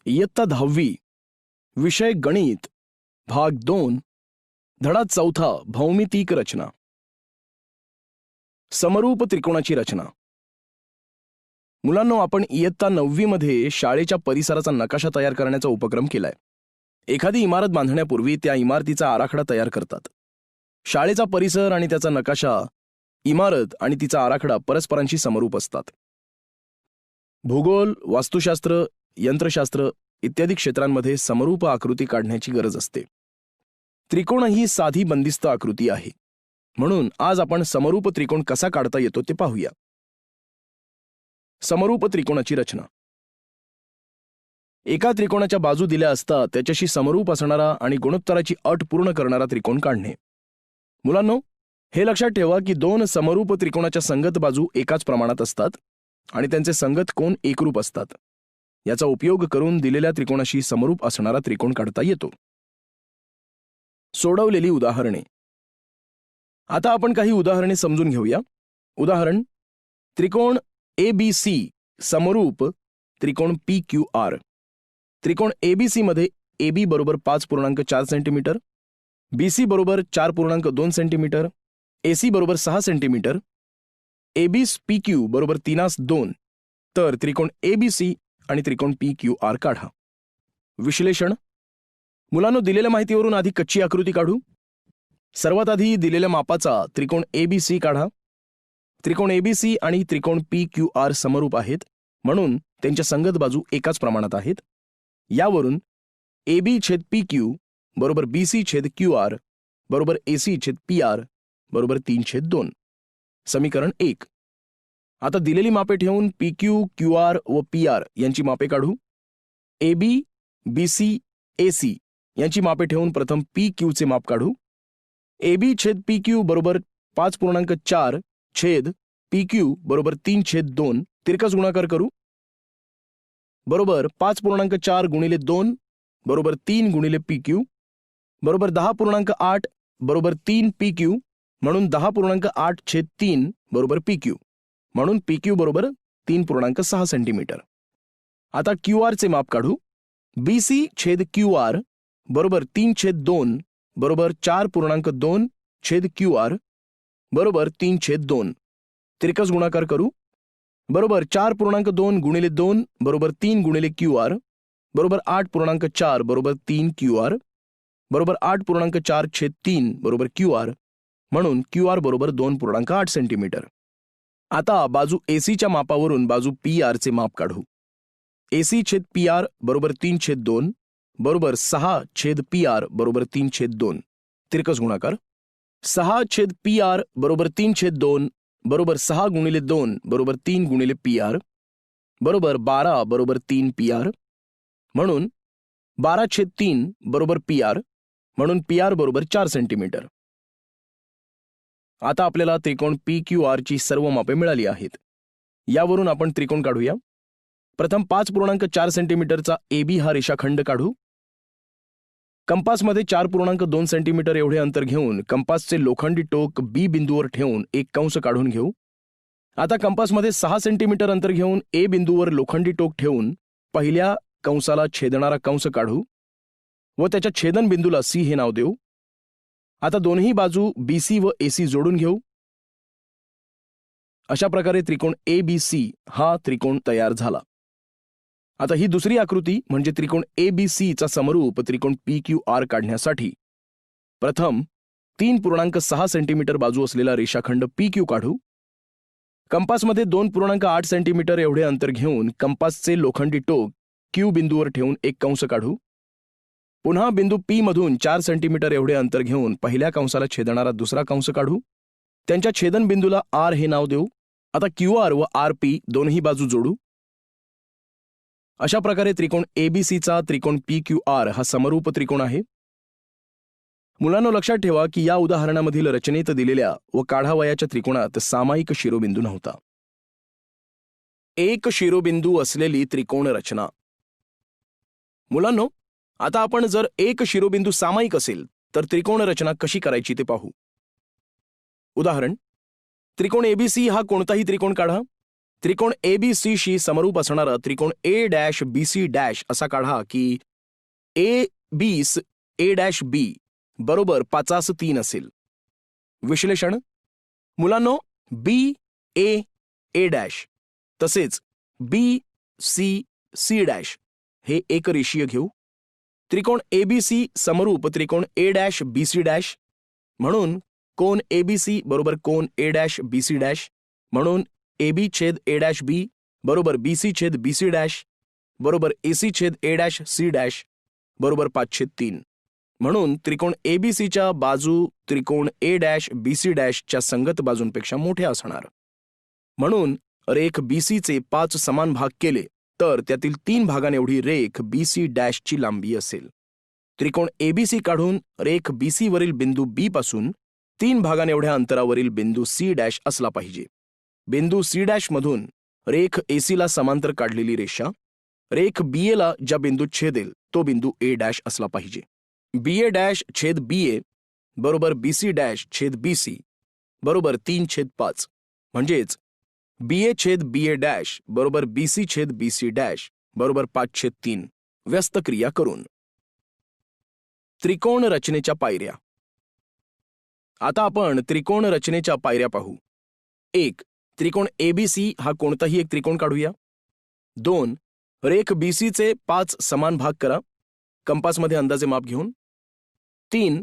इयत्ता 10वी, विषय गणित, भाग 2, धडा 4, भौमितिक रचना. समरूप त्रिकोणाची रचना. मुलांनो, आपण इयत्ता 9वी मध्ये शाळेच्या परिसराचा नकाशा तयार करण्याचा उपक्रम केलाय. एखादी इमारत बांधण्यापूर्वी त्या इमारतीचा आराखडा तयार करतात. शाळेचा परिसर आणि त्याचा नकाशा, इमारत आणि तिचा आराखडा परस्परांशी समरूप असतात. भूगोल, वास्तुशास्त्र, यंत्रशास्त्र इत्यादी क्षेत्रांमध्ये समरूप आकृती काढण्याची गरज असते. त्रिकोण ही साधी बंदिस्त आकृती आहे, म्हणून आज आपण समरूप त्रिकोण कसा काढता येतो ते पाहूया. समरूप त्रिकोणाची रचना. एका त्रिकोणाच्या बाजू दिल्या असता त्याच्याशी समरूप असणारा आणि गुणोत्तराची अट पूर्ण करणारा त्रिकोण काढणे. मुलांनो, हे लक्षात ठेवा की दोन समरूप त्रिकोणाच्या संगत बाजू एकाच प्रमाणात असतात आणि त्यांचे संगत कोन एकरूप असतात. याचा उपयोग करून दिलेल्या त्रिकोणाशी समरूप असणारा त्रिकोण काढता येतो. सोडवलेली उदाहरणे. आता आपण काही उदाहरणे समजून घेऊया. उदाहरण: त्रिकोण ABC समरूप त्रिकोण PQR. त्रिकोण ABC मध्ये AB बरोबर 5.4 सेंटीमीटर, BC बरोबर 4.2 सेंटीमीटर, AC बरोबर 6 सेंटीमीटर, ABPQ बरोबर 3:2. तर त्रिकोण ABC आणि त्रिकोण PQR काढा. विश्लेषण. मुलांनो, दिलेल्या माहितीवरून आधी कच्ची आकृती काढू. सर्वात आधी दिलेल्या मापाचा त्रिकोण ABC काढा. त्रिकोण ABC आणि त्रिकोण PQR समरूप आहेत, म्हणून त्यांच्या संगत बाजू एकाच प्रमाणात आहेत. यावरून AB/PQ बरोबर BC/QR बरोबर AC/PR बरोबर 3/2. समीकरण 1. आता दिलेली मापे ठेवून PQ, QR व PR यांची मापे काढू. AB, BC, AC यांची मापे ठेवून प्रथम PQ चे माप काढू. AB/PQ बरोबर 5.4 छेद PQ बरोबर 3/2 तिरकस गुणाकार करू. बरोबर 5.4 गुणिले 2 बरोबर 3 गुणिले PQ बरोबर 10.8 बरोबर 3 PQ म्हणून 10.8/3 बरोबर PQ म्हणून PQ बरोबर 3.6 सेंटीमीटर. आता QR चे माप काढू. BC/QR बरोबर 3/2 बरोबर 4.2 छेद QR बरोबर 3/2 तिरकस गुणाकार करू. बरोबर 4.2 गुणिले 2 बरोबर 3 गुणिले QR बरोबर 8.4 बरोबर 3 QR बरोबर 8.4/3 बरोबर QR म्हणून QR बरोबर 2.8 सेंटीमीटर. आता बाजू AC च्या मापावरून बाजू PR चे माप काढू. AC/PR बरोबर 3/2 बरोबर 6/PR बरोबर 3/2 तिरकस गुणाकार. 6/PR बरोबर 3/2 बरोबर 6 गुणिले 2 बरोबर 3 गुणिले PR बरोबर 12 बरोबर 3 PR म्हणून 12/3 बरोबर PR म्हणून PR बरोबर 4 सेंटीमीटर. आता आपल्याला त्रिकोण PQR ची सर्व मापे मिळाली आहेत. यावरून आपण त्रिकोण काढूया. प्रथम 5.4 सेंटीमीटरचा AB हा रेषाखंड काढू. कंपासमध्ये 4.2 सेंटीमीटर एवढे अंतर घेऊन कंपासचे लोखंडी टोक B बिंदूवर ठेवून एक कंस काढून घेऊ. आता कंपासमध्ये 6 सेंटीमीटर अंतर घेऊन A बिंदूवर लोखंडी टोक ठेवून पहिल्या कंसाला छेदणारा कंस काढू व त्याच्या छेदन बिंदूला C हे नाव देऊ. आता दोन्ही बाजू BC व AC जोडून घेऊ. अशा प्रकारे त्रिकोण ABC हा त्रिकोण तयार झाला. आता ही दुसरी आकृती म्हणजे त्रिकोण ABC चा समरूप त्रिकोण PQR काढण्यासाठी प्रथम 3.6 सेंटीमीटर बाजू असलेला रेषाखंड PQ काढू. कंपासमध्ये 2.8 सेंटीमीटर एवढे अंतर घेऊन कंपासचे लोखंडी टोक Q बिंदूवर ठेवून एक कंस काढू. पुन्हा बिंदू P मधून 4 सेंटीमीटर एवढे अंतर घेऊन पहिल्या कंसाला छेदणारा दुसरा कंस काढू. त्यांच्या छेदन बिंदूला R हे नाव देऊ. आता QR व RP दोन्ही बाजू जोडू. अशा प्रकारे त्रिकोण ABC चा त्रिकोण PQR हा समरूप त्रिकोण आहे. मुलांनो, लक्षात ठेवा की या उदाहरणामधील रचनेत दिलेल्या व काढावयाच्या त्रिकोणात सामायिक शिरोबिंदू नव्हता. एक शिरोबिंदू असलेली त्रिकोण रचना. मुलांनो, आता आपण जर एक शिरोबिंदू सामायिक असेल तर त्रिकोण रचना कशी करायची ते पाहू. उदाहरण: त्रिकोण ABC हा कोणताही त्रिकोण काढा. त्रिकोण ABC शी समरूप असणारा त्रिकोण A-BC- असा काढा की A-B बरोबर 5/3 असेल. विश्लेषण. मुलांनो, BA तसेच BC हे एकरेषीय घेऊ. त्रिकोण ABC समरूप त्रिकोण A-BC म्हणून कोन ABC बरोबर कोन A-BC म्हणून AB/A-B बरोबर BC/BC बरोबर AC/A'/C बरोबर 5/3 म्हणून त्रिकोण ABCच्या बाजू त्रिकोण A'-BC' संगत बाजूंपेक्षा मोठ्या असणार. म्हणून रेख BCचे 5 समान भाग केले तर त्यातील 3 भागांएवढी रेख BC' ची लांबी असेल. त्रिकोण ABC काढून रेख BC वरील बिंदू B पासून 3 भागांएवढ्या अंतरावरील बिंदू C' असला पाहिजे. बिंदू C' मधून रेख AC ला समांतर काढलेली रेषा रेख BA ला ज्या बिंदूत छेदेल तो बिंदू A' असला पाहिजे. BA'/BA बरोबर BC'/BC बरोबर 3/5 म्हणजेच BA/BA' बरोबर BC/BC' बरोबर 5/3 व्यस्त क्रिया करून. त्रिकोण रचनेच्या पायऱ्या. आता आपण त्रिकोण रचनेच्या पायऱ्या पाहू. 1. त्रिकोण ABC हा कोणताही एक त्रिकोण काढूया. 2. रेख BC चे 5 समान भाग करा कंपासमध्ये अंदाजे माप घेऊन. 3.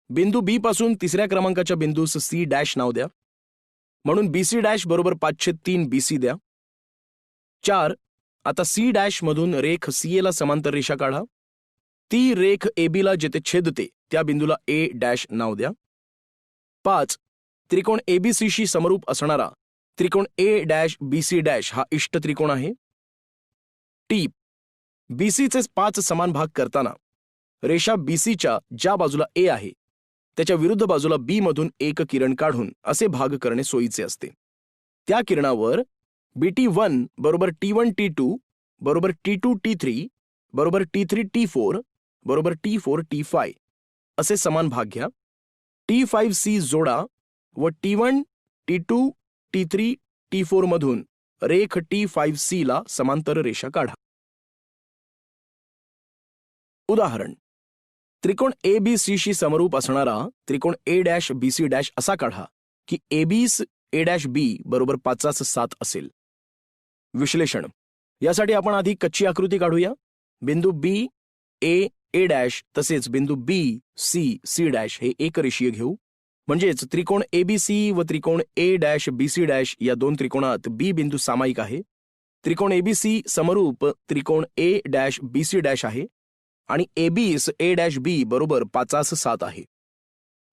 बिंदू B पासून तिसऱ्या क्रमांकाच्या बिंदूस C' नाव द्या म्हणून BC' बरोबर 5/3 BC द्या. 4. आता C' मधून रेख CA ला समांतर रेषा काढा. ती रेख AB ला जेथे छेदते त्या बिंदूला A' नाव द्या. 5. त्रिकोण ABC शी समरूप असणारा त्रिकोण A'-BC' हा इष्ट त्रिकोण आहे. टीप. BC चे 5 समान भाग करताना रेषा BCच्या ज्या बाजूला A आहे त्याच्या विरुद्ध बाजूला B मधून एक किरण काढून असे भाग करणे सोयीचे असते. त्या किरणावर BT1 बरोबर T1 T2 बरोबर T2 T3 बरोबर T3 T4 बरोबर T4 T5 असे समान भाग घ्या. T5C जोडा व T1 T2 T3 T4 मधून रेख T5C ला समांतर रेषा काढा. उदाहरण. त्रिकोण ABC शी समरूप असणारा त्रिकोण A'-BC' असा काढा की AB/A'-B बरोबर 5/7 असेल. विश्लेषण. यासाठी आपण आधी कच्ची आकृती काढूया. बिंदू B, A तसेच बिंदू B, C हे एकरेषीय घेऊ. म्हणजेच त्रिकोण ABC व त्रिकोण A'-BC' या दोन त्रिकोणात B बिंदू सामायिक आहे. त्रिकोण ABC समरूप त्रिकोण A'-BC' आहे आणि AB/A'-B बरोबर 5/7 आहे.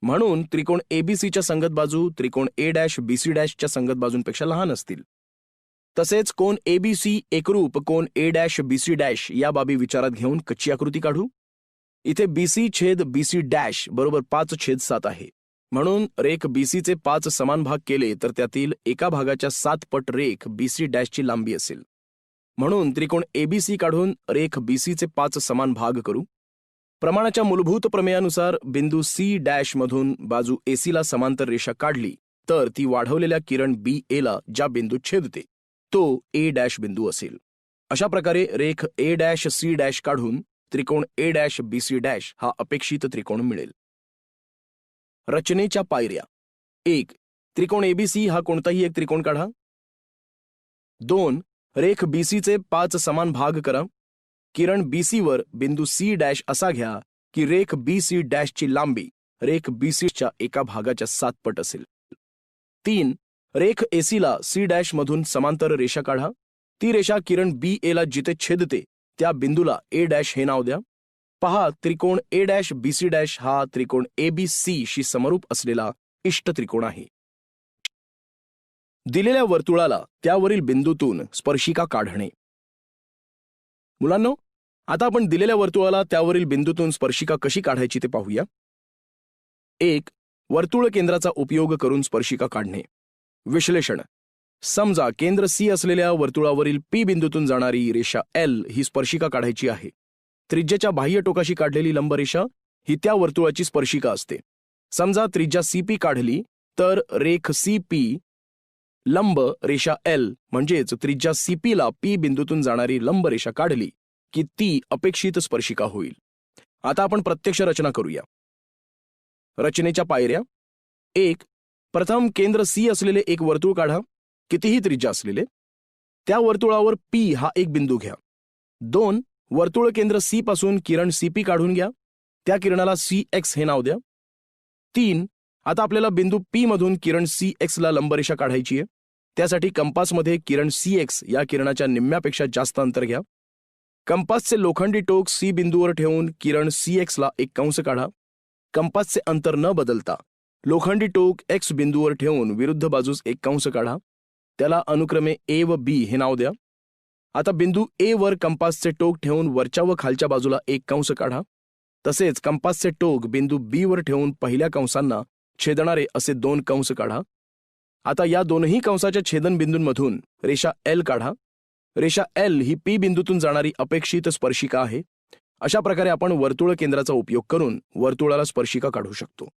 म्हणून त्रिकोण ABCच्या संगत बाजू त्रिकोण A'-BC' संगत बाजूंपेक्षा लहान असतील. तसेच कोन ABC एकरूप कोन A'-BC' या बाबी विचारात घेऊन कच्ची आकृती काढू. इथे BC/BC' बरोबर 5/7 आहे. म्हणून रेख BC चे 5 समान भाग केले तर त्यातील एका भागाच्या 7 पट रेख BC' ची लांबी असेल. म्हणून त्रिकोण ABC काढून रेख BC चे 5 समान भाग करू. प्रमाणाच्या मूलभूत प्रमेयानुसार बिंदू C' मधून बाजू AC ला समांतर रेषा काढली तर ती वाढवलेल्या किरण BA ला ज्या बिंदूत छेदते तो A' बिंदू असेल. अशा प्रकारे रेख A'-C' काढून त्रिकोण A'-BC' हा अपेक्षित त्रिकोण मिळेल. रचनेच्या पायऱ्या. 1. त्रिकोण ABC हा कोणताही एक त्रिकोण काढा. 2. रेख BC चे 5 समान भाग करा. किरण BC वर बिंदू C' असा घ्या की रेख BC' ची लांबी रेख BC च्या एका भागाच्या 7 पट असेल. 3. रेख AC ला C' मधून समांतर रेषा काढा. ती रेषा किरण BA ला जिथे छेदते त्या बिंदूला A' हे नाव द्या. पहा, त्रिकोण A'-BC' हा त्रिकोण ABC शी समरूप असलेला इष्ट त्रिकोण आहे. दिलेल्या वर्तुळाला त्यावरील बिंदूतून स्पर्शिका काढणे. मुलांनो, आता आपण दिलेल्या वर्तुळाला त्यावरील बिंदूतून स्पर्शिका कशी काढायची ते पाहूया. 1. वर्तुळ केंद्राचा उपयोग करून स्पर्शिका काढणे. विश्लेषण. समजा केंद्र C असलेल्या वर्तुळावरील P बिंदूतून जाणारी रेषा L ही स्पर्शिका काढायची आहे. त्रिज्येच्या बाह्य टोकाशी काढलेली लंबरेषा ही त्या वर्तुळाची स्पर्शिका असते. समजा त्रिज्या CP काढली तर रेख CP लंब रेषा एल म्हणजेच त्रिज्या CP ला P बिंदूतून जाणारी लंब रेषा काढली की ती अपेक्षित स्पर्शिका होईल. आता आपण प्रत्यक्ष रचना करूया. रचनेच्या पायऱ्या. 1. प्रथम केंद्र C असलेले एक वर्तुळ काढा, कितीही त्रिज्या असलेले. त्या वर्तुळावर P हा एक बिंदू घ्या. 2. वर्तुळ केंद्र C पासून किरण CP काढून घ्या. त्या किरणाला CX हे नाव द्या. 3. आता आपल्याला बिंदू P मधून किरण CX ला लंबरेषा काढायची आहे. त्यासाठी कंपासमध्ये किरण CX या किरणाच्या निम्म्यापेक्षा जास्त अंतर घ्या. कंपासचे लोखंडी टोक C बिंदूवर ठेवून किरण CX ला एक कंस काढा. कंपासचे अंतर न बदलता लोखंडी टोक X बिंदूवर ठेवून विरुद्ध बाजूस एक कंस काढा. त्याला अनुक्रमे A व B हे नाव द्या. आता बिंदू A वर कंपासचे टोक ठेवून वरच्या व खालच्या बाजूला एक कंस काढा. तसेच कंपासचे टोक बिंदू B वर ठेवून पहिल्या कंसांना छेदणारे असे 2 कंस काढा. आता या दोनही कंसाच्या छेदनबिंदूंमधून रेषा L काढा. रेषा L ही P बिंदूतून जाणारी अपेक्षित स्पर्शिका आहे. अशा प्रकारे आपण वर्तुळ केंद्राचा उपयोग करून वर्तुळाला स्पर्शिका काढू शकतो.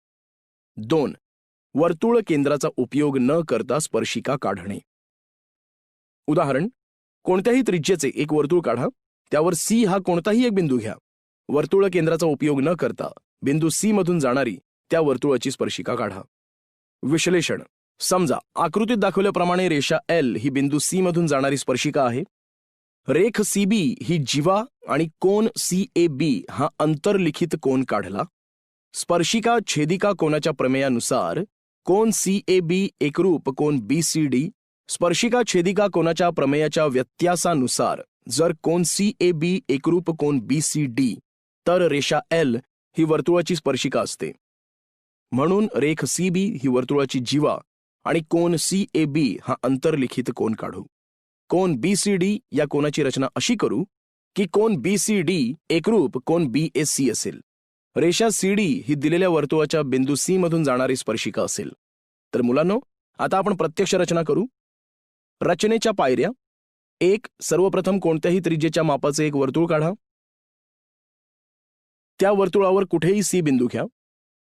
2. वर्तुळ केंद्राचा उपयोग न करता स्पर्शिका काढणे. उदाहरण. कोणत्याही त्रिज्येचे एक वर्तुळ काढा. त्यावर C हा कोणताही एक बिंदू घ्या. वर्तुळ केंद्राचा उपयोग न करता बिंदू C मधून जाणारी त्या वर्तुळाची स्पर्शिका काढा. विश्लेषण. समजा आकृतीत दाखवल्याप्रमाणे रेषा L ही बिंदू C मधून जाणारी स्पर्शिका आहे. रेख CB ही जीवा आणि कोन CAB हा अंतर्लिखित कोन काढला. स्पर्शिका छेदिका कोनाच्या प्रमेयानुसार कोन CAB एकरूप कोन BCD. स्पर्शिका छेदिका कोनाच्या प्रमेयाच्या व्यत्यासानुसार जर कोन CAB एकरूप कोन BCD तर रेषा L ही वर्तुळाची स्पर्शिका असते. म्हणून रेख CB ही वर्तुळाची जीवा आणि कोन CAB हा अंतर्लिखित कोन काढू. कोन BCD या कोनाची रचना अशी करू की कोन BCD एकरूप कोन BAC असेल. रेषा CD ही दिलेल्या वर्तुळाच्या बिंदू C मधून जाणारी स्पर्शिका असेल. तर मुलांनो, आता आपण प्रत्यक्ष रचना करू. रचनेच्या पायऱ्या. 1. सर्वप्रथम कोणत्याही त्रिज्येच्या मापाचे एक वर्तुळ काढा. त्या वर्तुळावर कुठेही C बिंदू घ्या.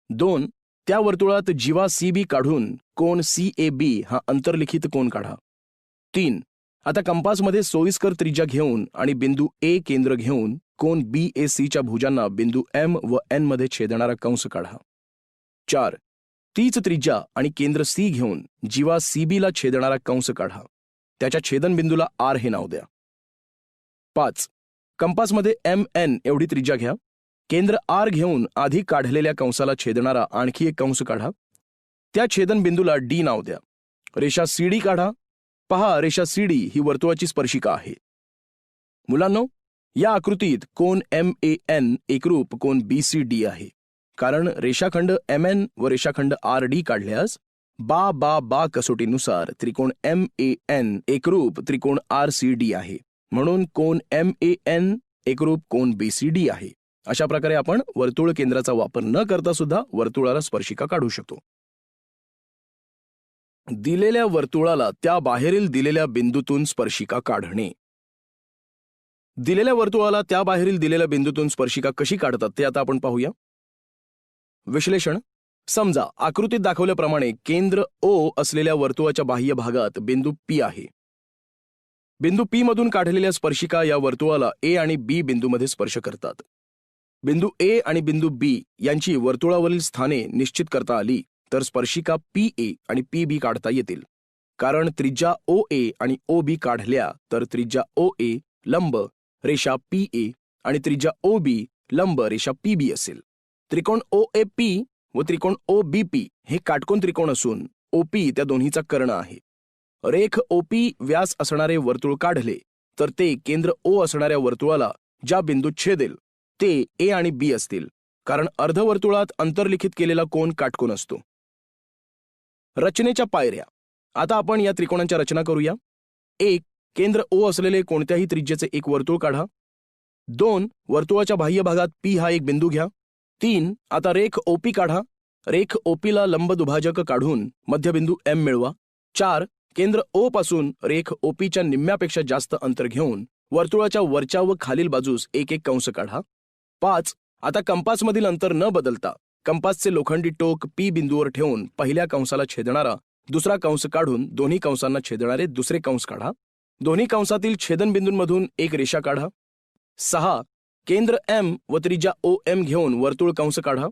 2. त्या वर्तुळात जीवा CB काढून कोन CAB हा अंतर्लिखित कोन काढा. 3. आता कंपासमध्ये सोयीस्कर त्रिज्या घेऊन आणि बिंदू A केंद्र घेऊन कोन BAC च्या भुजांना बिंदू M व N मध्ये छेदणारा कंस काढा. 4. तीच त्रिज्या आणि केंद्र C घेऊन जीवा CB ला छेदणारा कंस काढा. त्याच्या छेदनबिंदूला R हे नाव द्या. 5. कंपासमध्ये MN एवढी त्रिज्या घ्या. केंद्र R घेऊन आधी काढलेल्या कंसाला छेदणारा आणखी एक कंस काढा. त्या छेदनबिंदूला D नाव द्या. रेषा CD काढा. पहा, रेषा CD ही वर्तुळाची स्पर्शिका आहे. मुलांनो, या आकृतीत कोन MAN एकरूप कोन BCD आहे. कारण रेषाखंड MN व रेषाखंड RD काढल्यास बा कसोटीनुसार त्रिकोण MAN एकरूप त्रिकोण RCD आहे. म्हणून कोन MAN एकरूप कोन BCD आहे. अशा प्रकारे आपण वर्तुळ केंद्राचा वापर न करता सुद्धा वर्तुळाला स्पर्शिका काढू शकतो. दिलेल्या वर्तुळाला त्या बाहेरील दिलेल्या बिंदूतून स्पर्शिका काढणे. दिलेल्या वर्तुळाला त्या बाहेरील दिलेल्या बिंदूतून स्पर्शिका कशी काढतात ते आता आपण पाहूया. विश्लेषण. समजा आकृतीत दाखवल्याप्रमाणे केंद्र O असलेल्या वर्तुळाच्या बाह्य भागात बिंदू P आहे. बिंदू P मधून काढलेल्या स्पर्शिका या वर्तुळाला A आणि B बिंदूमध्ये स्पर्श करतात. बिंदू A आणि बिंदू B यांची वर्तुळावरील स्थाने निश्चित करता आली तर स्पर्शिका PA आणि PB काढता येतील. कारण त्रिज्या OA आणि OB काढल्या तर त्रिज्या OA लंब रेषा PA आणि त्रिज्या OB लंब रेषा PB असेल. त्रिकोण OAP व त्रिकोण OBP हे काटकोन त्रिकोण असून OP त्या दोन्हीचा कर्ण आहे. रेख OP व्यास असणारे वर्तुळ काढले तर ते केंद्र O असणाऱ्या वर्तुळाला ज्या बिंदूत छेदेल ते A आणि B असतील. कारण अर्धवर्तुळात अंतर्लिखित केलेला कोन काटकोन असतो. रचनेच्या पायऱ्या. आता आपण या त्रिकोणांच्या रचना करूया. 1. केंद्र O असलेले कोणत्याही त्रिज्येचे एक वर्तुळ काढा. 2. वर्तुळाच्या बाह्य भागात P हा एक बिंदू घ्या. 3. आता रेख OP काढा. रेख OP ला लंब दुभाजक काढून मध्यबिंदू M मिळवा. 4. केंद्र O पासून रेख OP च्या निम्म्यापेक्षा जास्त अंतर घेऊन वर्तुळाच्या वरच्या व खालील बाजूस एक एक कंस काढा. 5. आता कंपासमधील अंतर न बदलता कंपासचे लोखंडी टोक P बिंदूवर ठेवून पहिल्या कंसाला छेदणारा दुसरा कंस काढून दोन्ही कंसांना छेदणारे दुसरे कंस काढा. दोन्ही कंसातील छेदनबिंदूंमधून एक रेषा काढा. 6. केंद्र M व त्रिज्या OM घेऊन वर्तुळ कंस काढा.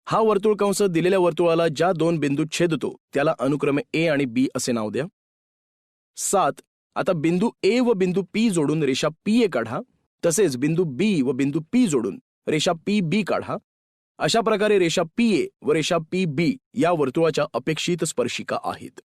हा वर्तुळ कंस दिलेल्या वर्तुळाला ज्या दोन बिंदूत छेदतो त्याला अनुक्रमे A आणि B असे नाव द्या. 7. आता बिंदू A व बिंदू P जोडून रेषा PA काढा. तसेच बिंदू B व बिंदू P जोडून रेषा PB काढा. अशा प्रकारे रेषा PA व रेषा PB या वर्तुळाच्या अपेक्षित स्पर्शिका आहेत.